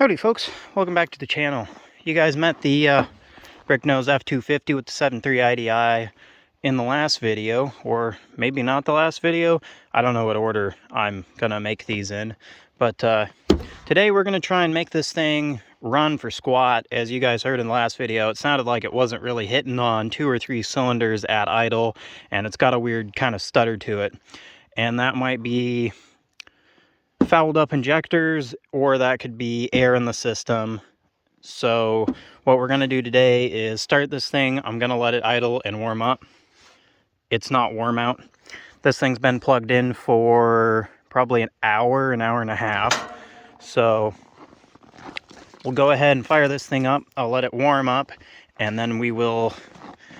Howdy folks, welcome back to the channel. You guys met the brick nose F-250 with the 7.3 IDI in the last video, or maybe not the last video. I don't know what order I'm gonna make these in, but today we're gonna try and make this thing run for squat. As you guys heard in the last video, it sounded like it wasn't really hitting on 2 or 3 cylinders at idle, and it's got a weird kind of stutter to it, and that might be fouled up injectors, or that could be air in the system. So what we're going to do today is start this thing. I'm going to let it idle and warm up. It's not warm out. This thing's been plugged in for probably an hour and a half. So we'll go ahead and fire this thing up. I'll let it warm up, and then we will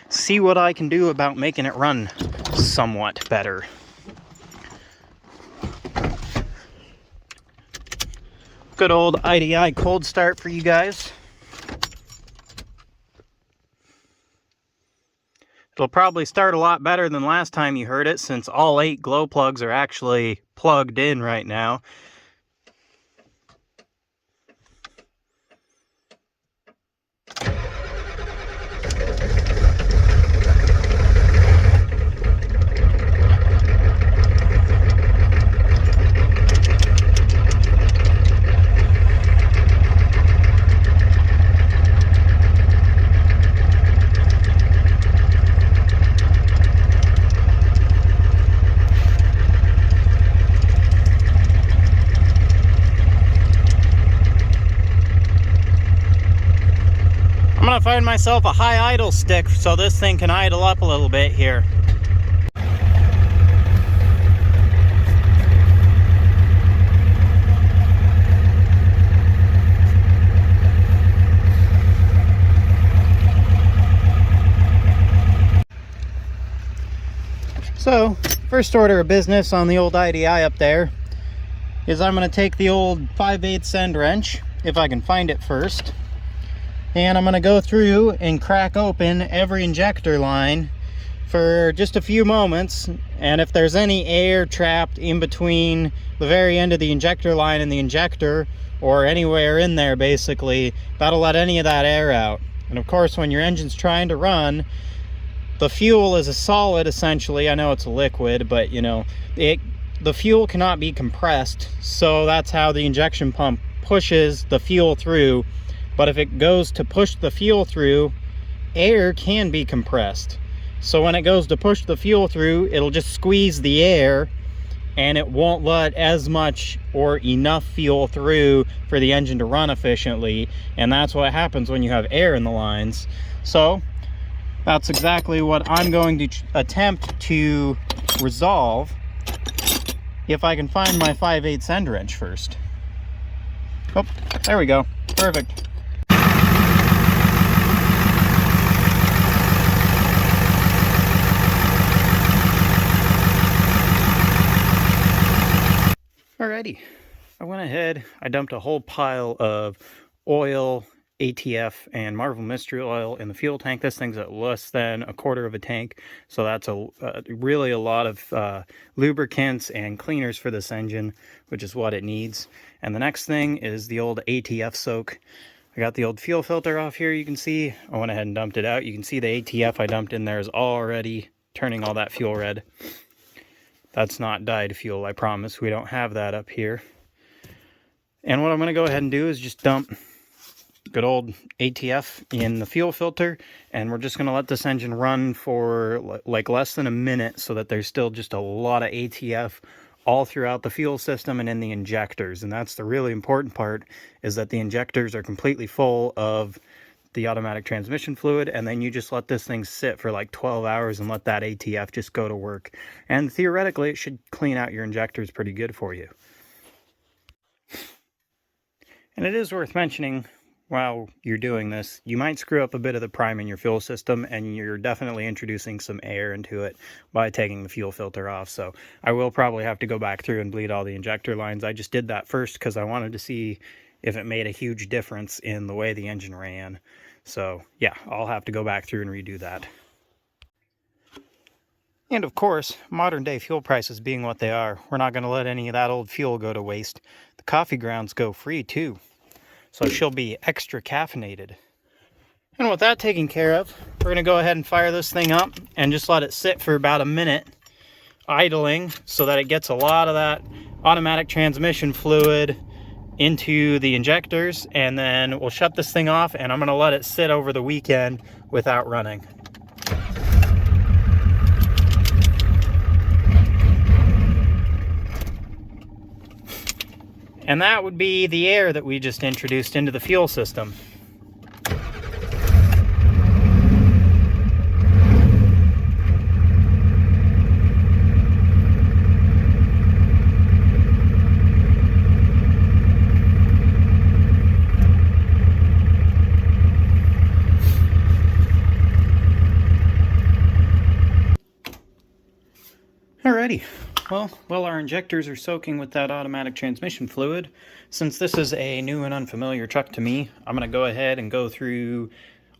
see what I can do about making it run somewhat better. Good old IDI cold start for you guys. It'll probably start a lot better than last time you heard it, since all 8 glow plugs are actually plugged in right now. I'm gonna find myself a high idle stick so this thing can idle up a little bit here. So, first order of business on the old IDI up there is I'm gonna take the old 5/8 end wrench, if I can find it first. And I'm going to go through and crack open every injector line for just a few moments. And if there's any air trapped in between the very end of the injector line and the injector, or anywhere in there basically, that'll let any of that air out. And of course, when your engine's trying to run, the fuel is a solid essentially. I know it's a liquid, but you know, the fuel cannot be compressed. So that's how the injection pump pushes the fuel through. But if it goes to push the fuel through, air can be compressed. So when it goes to push the fuel through, it'll just squeeze the air, and it won't let as much or enough fuel through for the engine to run efficiently. And that's what happens when you have air in the lines. So that's exactly what I'm going to attempt to resolve, if I can find my 5/8 end wrench first. Oh, there we go. Perfect. Alrighty, I went ahead, I dumped a whole pile of oil, ATF, and Marvel Mystery Oil in the fuel tank. This thing's at less than a quarter of a tank, so that's really a lot of lubricants and cleaners for this engine, which is what it needs. And the next thing is the old ATF soak. I got the old fuel filter off here, you can see. I went ahead and dumped it out. You can see the ATF I dumped in there is already turning all that fuel red. That's not dyed fuel, I promise. We don't have that up here. And what I'm going to go ahead and do is just dump good old ATF in the fuel filter, and we're just going to let this engine run for like less than a minute, so that there's still just a lot of ATF all throughout the fuel system and in the injectors. And that's the really important part, is that the injectors are completely full of the automatic transmission fluid, and then you just let this thing sit for like 12 hours and let that ATF just go to work. And theoretically, it should clean out your injectors pretty good for you. And it is worth mentioning, while you're doing this, you might screw up a bit of the prime in your fuel system, and you're definitely introducing some air into it by taking the fuel filter off. So I will probably have to go back through and bleed all the injector lines. I just did that first because I wanted to see if it made a huge difference in the way the engine ran. So yeah, I'll have to go back through and redo that. And of course, modern day fuel prices being what they are, we're not going to let any of that old fuel go to waste. The coffee grounds go free too. so she'll be extra caffeinated. And with that taken care of, we're going to go ahead and fire this thing up and just let it sit for about a minute idling so that it gets a lot of that automatic transmission fluid into the injectors, and then we'll shut this thing off and I'm going to let it sit over the weekend without running. And that would be the air that we just introduced into the fuel system. Alrighty, well, our injectors are soaking with that automatic transmission fluid. Since this is a new and unfamiliar truck to me, I'm going to go ahead and go through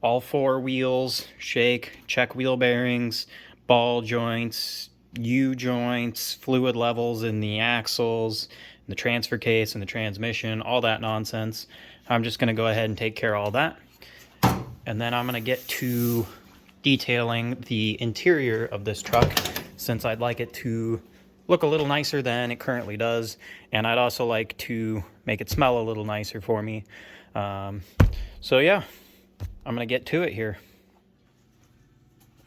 all 4 wheels, check wheel bearings, ball joints, U-joints, fluid levels in the axles, the transfer case and the transmission, all that nonsense. I'm just going to go ahead and take care of all that. And then I'm going to get to detailing the interior of this truck, since I'd like it to look a little nicer than it currently does, and I'd also like to make it smell a little nicer for me. So yeah, I'm gonna get to it here.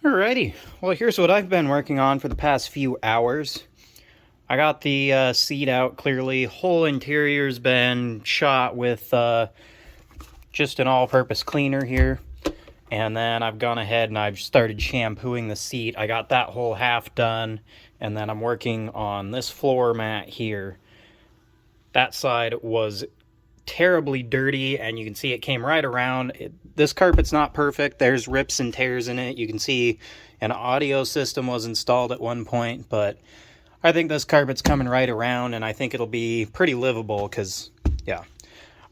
Alrighty, well, here's what I've been working on for the past few hours. I got the seat out clearly. Whole interior's been shot with just an all-purpose cleaner here. And then I've gone ahead and I've started shampooing the seat. I got that whole half done, and then I'm working on this floor mat here. That side was terribly dirty, and you can see it came right around. This carpet's not perfect. There's rips and tears in it. You can see an audio system was installed at one point, but I think this carpet's coming right around, and I think it'll be pretty livable because, yeah.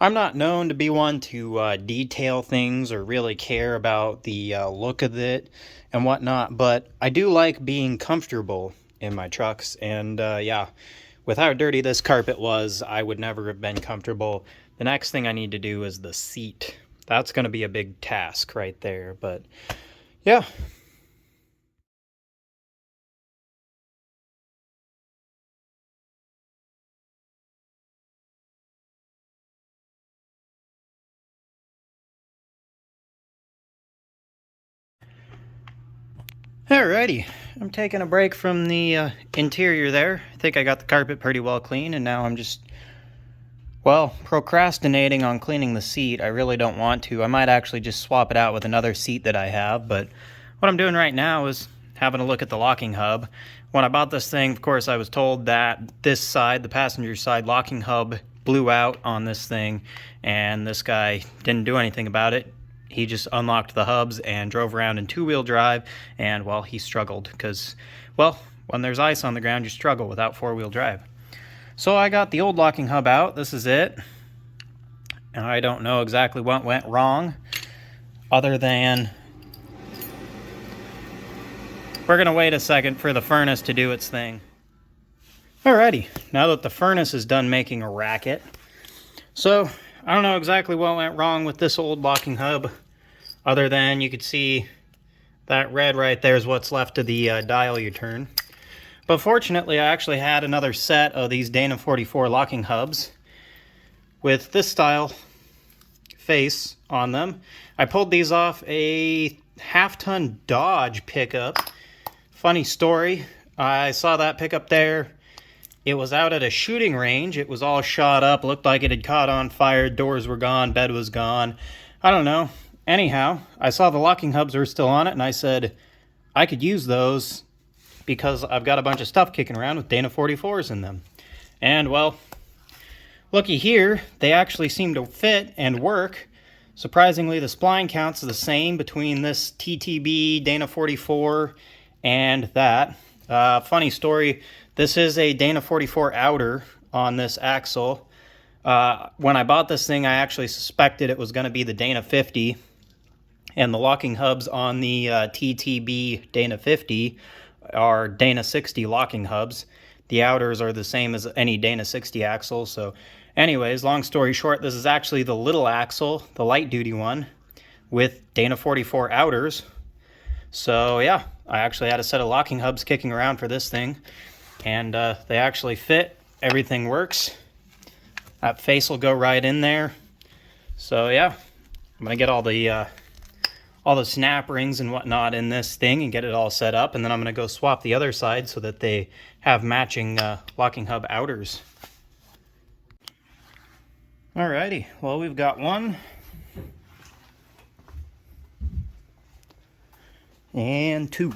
I'm not known to be one to detail things or really care about the look of it and whatnot, but I do like being comfortable in my trucks, and yeah, with how dirty this carpet was, I would never have been comfortable. The next thing I need to do is the seat. That's going to be a big task right there, but yeah. Alrighty, I'm taking a break from the interior there. I think I got the carpet pretty well clean, and now I'm just, well, procrastinating on cleaning the seat. I really don't want to. I might actually just swap it out with another seat that I have, but what I'm doing right now is having a look at the locking hub. When I bought this thing, of course, I was told that this side, the passenger side locking hub, blew out on this thing, and this guy didn't do anything about it. He just unlocked the hubs and drove around in 2-wheel drive, and, well, he struggled because, well, when there's ice on the ground, you struggle without 4-wheel drive. So I got the old locking hub out. This is it. And I don't know exactly what went wrong, other than we're going to wait a second for the furnace to do its thing. Alrighty, now that the furnace is done making a racket, so I don't know exactly what went wrong with this old locking hub, other than you could see that red right there is what's left of the dial you turn. But fortunately, I actually had another set of these Dana 44 locking hubs with this style face on them. I pulled these off a half-ton Dodge pickup. Funny story, I saw that pickup there. It was out at a shooting range. It was all shot up, looked like it had caught on fire, doors were gone, bed was gone. I don't know. Anyhow, I saw the locking hubs were still on it, and I said, I could use those because I've got a bunch of stuff kicking around with Dana 44s in them. And, well, looky here, they actually seem to fit and work. Surprisingly, the spline counts are the same between this TTB Dana 44 and that. Funny story, this is a Dana 44 outer on this axle. When I bought this thing, I actually suspected it was going to be the Dana 50, and the locking hubs on the TTB Dana 50 are Dana 60 locking hubs. The outers are the same as any Dana 60 axle, so Anyways, long story short, this is actually the little axle, the light duty one, with Dana 44 outers. So yeah, I actually had a set of locking hubs kicking around for this thing, and they actually fit. Everything works. That face will go right in there. So yeah, I'm gonna get all the snap rings and whatnot in this thing and get it all set up, and then I'm gonna go swap the other side so that they have matching locking hub outers. Alrighty, well, we've got one and two.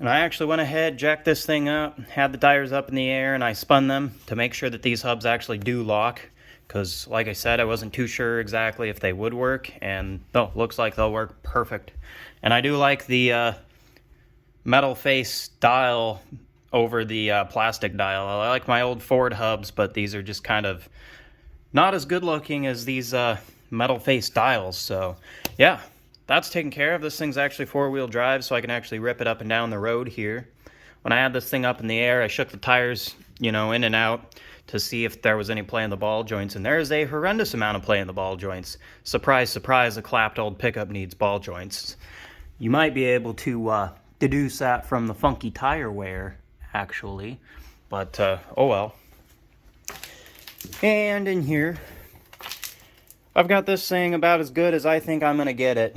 And I actually went ahead, jacked this thing up, had the tires up in the air, and I spun them to make sure that these hubs actually do lock. Because, like I said, I wasn't too sure exactly if they would work, and no, looks like they'll work perfect. And I do like the metal face dial over the plastic dial. I like my old Ford hubs, but these are just kind of not as good looking as these metal face dials. So yeah, that's taken care of. This thing's actually four-wheel drive, so I can actually rip it up and down the road here. When I had this thing up in the air, I shook the tires, you know, in and out to see if there was any play in the ball joints, and there's a horrendous amount of play in the ball joints. Surprise, surprise, a clapped old pickup needs ball joints. You might be able to deduce that from the funky tire wear, actually, but oh well. And in here, I've got this thing about as good as I think I'm going to get it.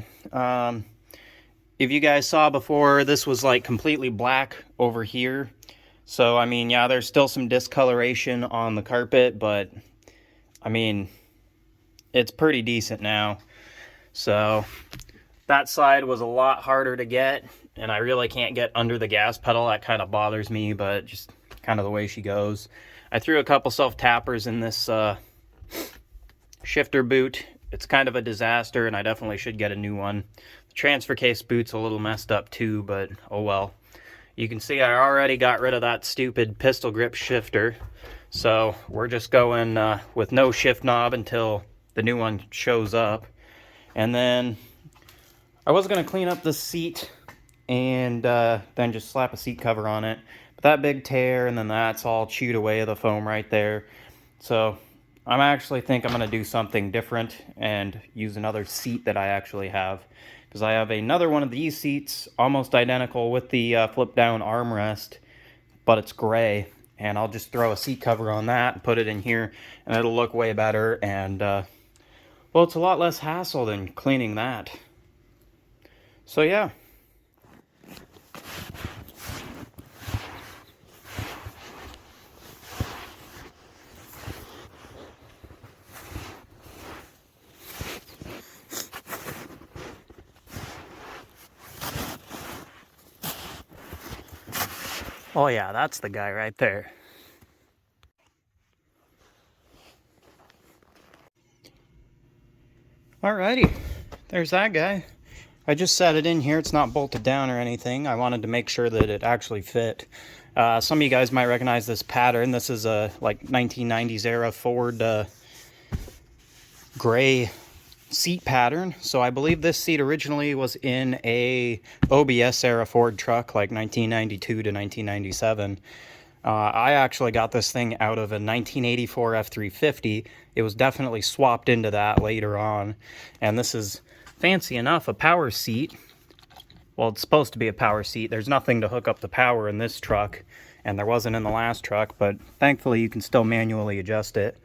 If you guys saw before, this was like completely black over here. So, I mean, yeah, there's still some discoloration on the carpet, but, I mean, it's pretty decent now. So, that side was a lot harder to get, and I really can't get under the gas pedal. That kind of bothers me, but just kind of the way she goes. I threw a couple self-tappers in this shifter boot. It's kind of a disaster, and I definitely should get a new one. The transfer case boot's a little messed up too, but oh well. You can see I already got rid of that stupid pistol grip shifter, so we're just going with no shift knob until the new one shows up. And then I was going to clean up the seat and then just slap a seat cover on it. But that big tear, and then that's all chewed away, the foam right there. So I actually think I'm going to do something different and use another seat that I actually have. Because I have another one of these seats, almost identical with the flip-down armrest, but it's gray. And I'll just throw a seat cover on that and put it in here, and it'll look way better. And, well, it's a lot less hassle than cleaning that. So, yeah. Oh yeah, that's the guy right there. Alrighty, there's that guy. I just set it in here. It's not bolted down or anything. I wanted to make sure that it actually fit. Some of you guys might recognize this pattern. This is a like 1990s era Ford gray seat pattern. So I believe this seat originally was in a OBS era Ford truck, like 1992 to 1997. I actually got this thing out of a 1984 F-350. It was definitely swapped into that later on. And this is, fancy enough, a power seat. Well, it's supposed to be a power seat. There's nothing to hook up the power in this truck, and there wasn't in the last truck, but thankfully you can still manually adjust it.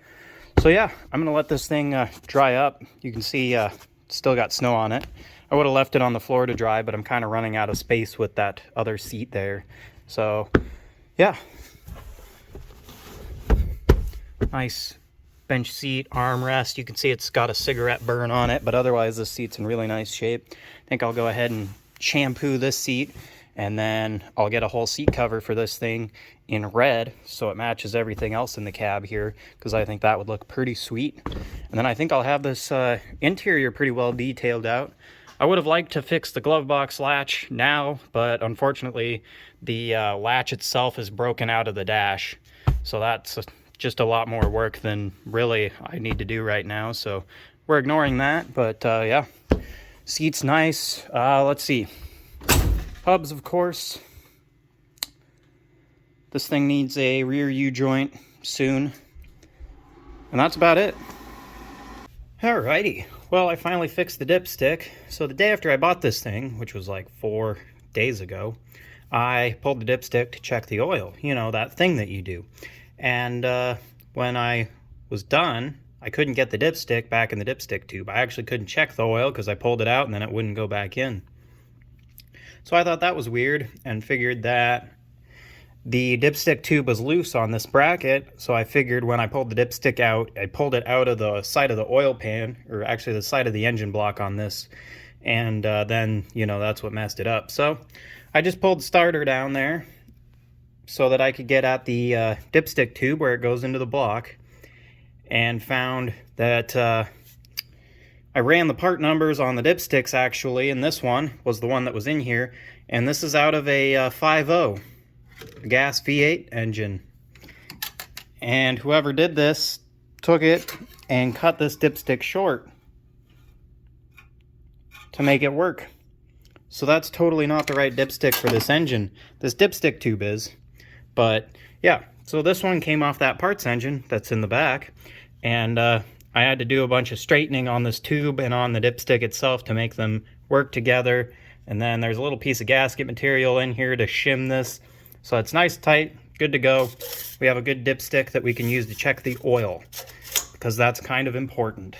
So yeah, I'm going to let this thing dry up. You can see it's still got snow on it. I would have left it on the floor to dry, but I'm kind of running out of space with that other seat there. So yeah. Nice bench seat, armrest. You can see it's got a cigarette burn on it, but otherwise this seat's in really nice shape. I think I'll go ahead and shampoo this seat, and then I'll get a whole seat cover for this thing in red so it matches everything else in the cab here, because I think that would look pretty sweet. And then I think I'll have this interior pretty well detailed out. I would have liked to fix the glove box latch now, but unfortunately the latch itself is broken out of the dash, so that's just a lot more work than really I need to do right now, so we're ignoring that. But yeah, seat's nice. Let's see, hubs, of course. This thing needs a rear U-joint soon. And that's about it. Alrighty, well, I finally fixed the dipstick. So the day after I bought this thing, which was like 4 days ago, I pulled the dipstick to check the oil, you know, that thing that you do. And when I was done, I couldn't get the dipstick back in the dipstick tube. I actually couldn't check the oil because I pulled it out and then it wouldn't go back in. So I thought that was weird and figured that the dipstick tube was loose on this bracket, so I figured when I pulled the dipstick out, I pulled it out of the side of the oil pan, or actually the side of the engine block on this, and then, you know, that's what messed it up. So I just pulled the starter down there so that I could get at the dipstick tube where it goes into the block, and found that I ran the part numbers on the dipsticks actually, and this one was the one that was in here, and this is out of a 5.0. gas V8 engine, and whoever did this took it and cut this dipstick short to make it work. So that's totally not the right dipstick for this engine. This dipstick tube is, but yeah, so this one came off that parts engine that's in the back, and I had to do a bunch of straightening on this tube and on the dipstick itself to make them work together. And then there's a little piece of gasket material in here to shim this. So it's nice, tight, good to go. We have a good dipstick that we can use to check the oil, because that's kind of important.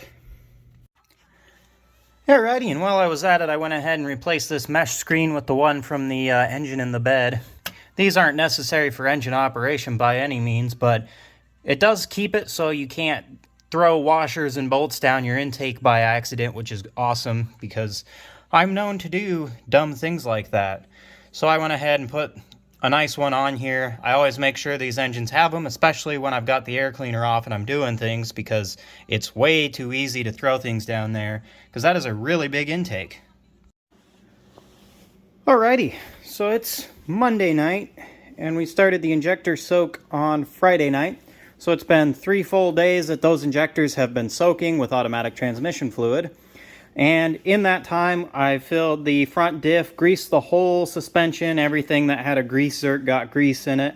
Alrighty, and while I was at it, I went ahead and replaced this mesh screen with the one from the engine in the bed. These aren't necessary for engine operation by any means, but it does keep it so you can't throw washers and bolts down your intake by accident, which is awesome, because I'm known to do dumb things like that. So I went ahead and put a nice one on here. I always make sure these engines have them, especially when I've got the air cleaner off and I'm doing things, because it's way too easy to throw things down there, because that is a really big intake. Alrighty, so it's Monday night, and we started the injector soak on Friday night. So it's been 3 full days that those injectors have been soaking with automatic transmission fluid. And in that time, I filled the front diff, greased the whole suspension, everything that had a grease zerk got grease in it.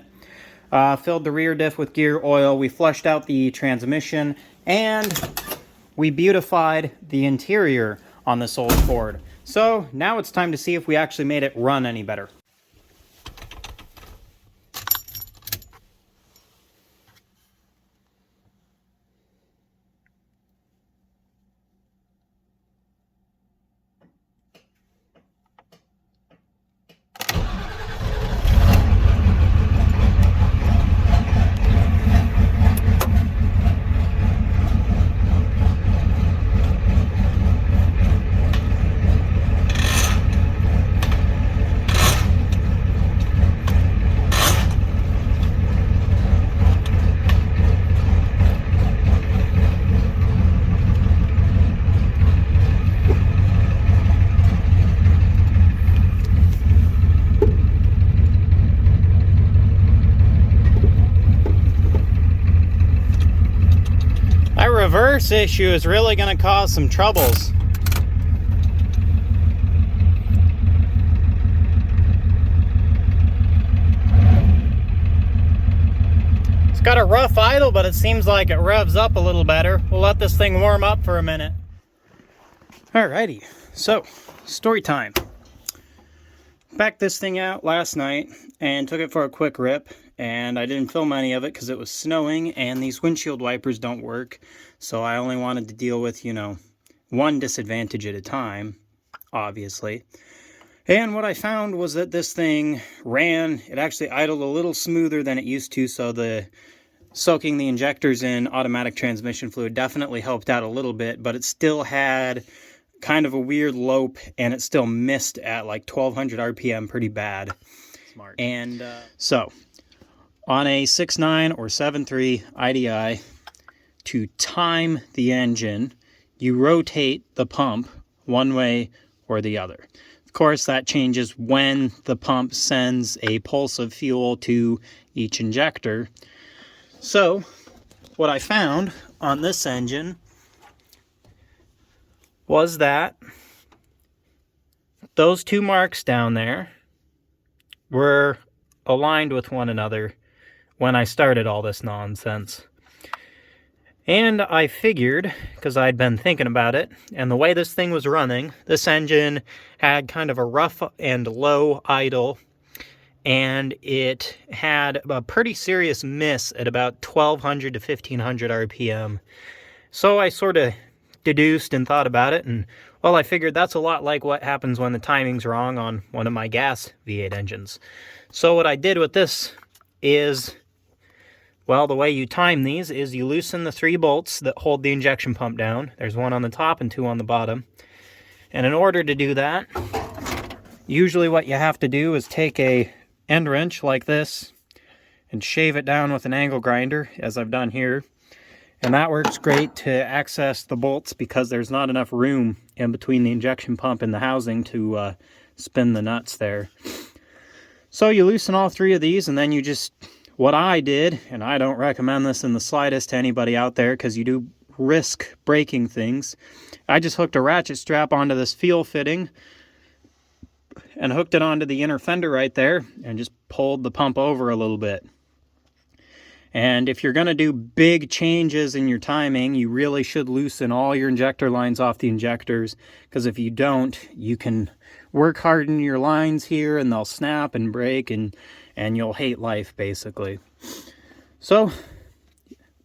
Filled the rear diff with gear oil. We flushed out the transmission, and we beautified the interior on this old Ford. So now it's time to see if we actually made it run any better. Reverse issue is really going to cause some troubles. It's got a rough idle, but it seems like it revs up a little better. We'll let this thing warm up for a minute. Alrighty, so story time. Backed this thing out last night and took it for a quick rip, and I didn't film any of it because it was snowing and these windshield wipers don't work, so I only wanted to deal with, you know, one disadvantage at a time, obviously. And what I found was that this thing ran, it actually idled a little smoother than it used to, so the soaking the injectors in automatic transmission fluid definitely helped out a little bit, but it still had kind of a weird lope, and it still missed at like 1200 RPM pretty bad. Smart. And so on a 6.9 or 7.3 IDI, to time the engine, you rotate the pump one way or the other. Of course, that changes when the pump sends a pulse of fuel to each injector. So what I found on this engine was that those two marks down there were aligned with one another when I started all this nonsense. And I figured, because I'd been thinking about it, and the way this thing was running, this engine had kind of a rough and low idle, and it had a pretty serious miss at about 1200 to 1500 RPM. So I sort of deduced and thought about it, and well, I figured that's a lot like what happens when the timing's wrong on one of my gas V8 engines. So what I did with this is, well, the way you time these is you loosen the 3 bolts that hold the injection pump down. There's one on the top and 2 on the bottom. And in order to do that, usually what you have to do is take a end wrench like this and shave it down with an angle grinder, as I've done here. And that works great to access the bolts because there's not enough room in between the injection pump and the housing to spin the nuts there. So you loosen all 3 of these, and then you just, what I did, and I don't recommend this in the slightest to anybody out there because you do risk breaking things, I just hooked a ratchet strap onto this fuel fitting and hooked it onto the inner fender right there and just pulled the pump over a little bit. And if you're going to do big changes in your timing, you really should loosen all your injector lines off the injectors, because if you don't, you can work harden your lines here and they'll snap and break, and you'll hate life, basically. So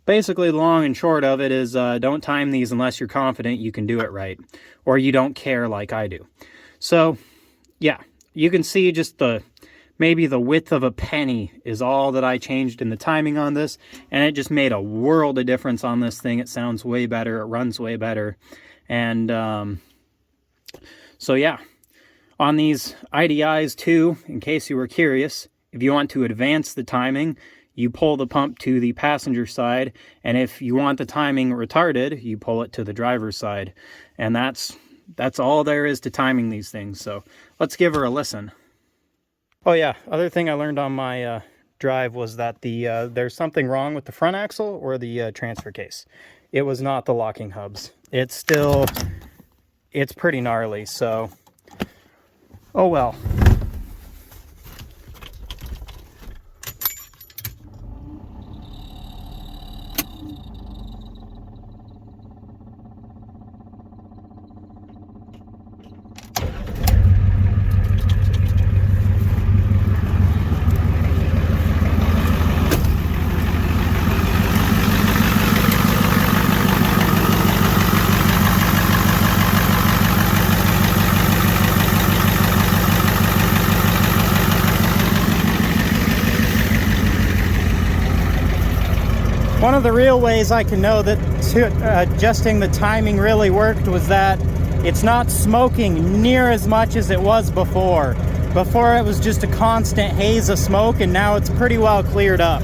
basically the long and short of it is don't time these unless you're confident you can do it right, or you don't care like I do. So yeah, you can see just maybe the width of a penny is all that I changed in the timing on this, and it just made a world of difference on this thing. It sounds way better, it runs way better, and so yeah. On these IDIs too, in case you were curious, if you want to advance the timing, you pull the pump to the passenger side, and if you want the timing retarded, you pull it to the driver's side. And that's all there is to timing these things. So let's give her a listen. Oh yeah, other thing I learned on my drive was that there's something wrong with the front axle or the transfer case. It was not the locking hubs. It's pretty gnarly, so oh well. One of the real ways I can know that adjusting the timing really worked was that it's not smoking near as much as it was before. Before it was just a constant haze of smoke, and now it's pretty well cleared up.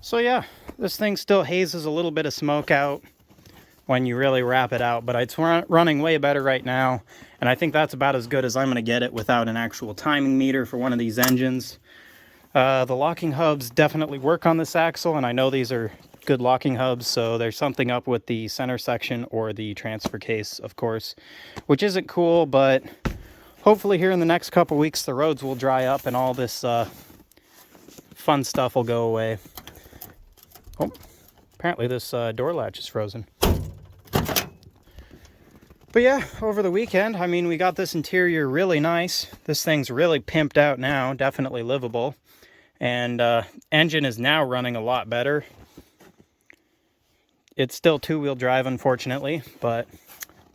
So yeah, this thing still hazes a little bit of smoke out when you really wrap it out, but it's running way better right now, and I think that's about as good as I'm going to get it without an actual timing meter for one of these engines. The locking hubs definitely work on this axle, and I know these are good locking hubs, so there's something up with the center section or the transfer case, of course, which isn't cool, but hopefully here in the next couple weeks the roads will dry up and all this fun stuff will go away. Oh, apparently this door latch is frozen. But yeah, over the weekend, I mean, we got this interior really nice. This thing's really pimped out now, definitely livable. And engine is now running a lot better. It's still two-wheel drive, unfortunately, but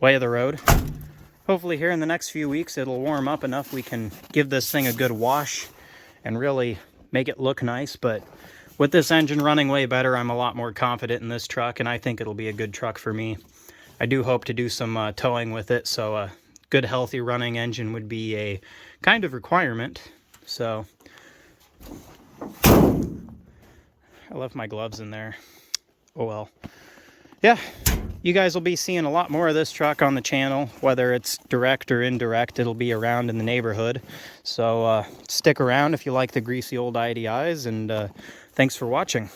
way of the road. Hopefully here in the next few weeks, it'll warm up enough we can give this thing a good wash and really make it look nice. But with this engine running way better, I'm a lot more confident in this truck, and I think it'll be a good truck for me. I do hope to do some towing with it, so good healthy running engine would be a kind of requirement. So I left my gloves in there. Oh well. Yeah, you guys will be seeing a lot more of this truck on the channel, whether it's direct or indirect. It'll be around in the neighborhood. So stick around if you like the greasy old IDIs, and thanks for watching.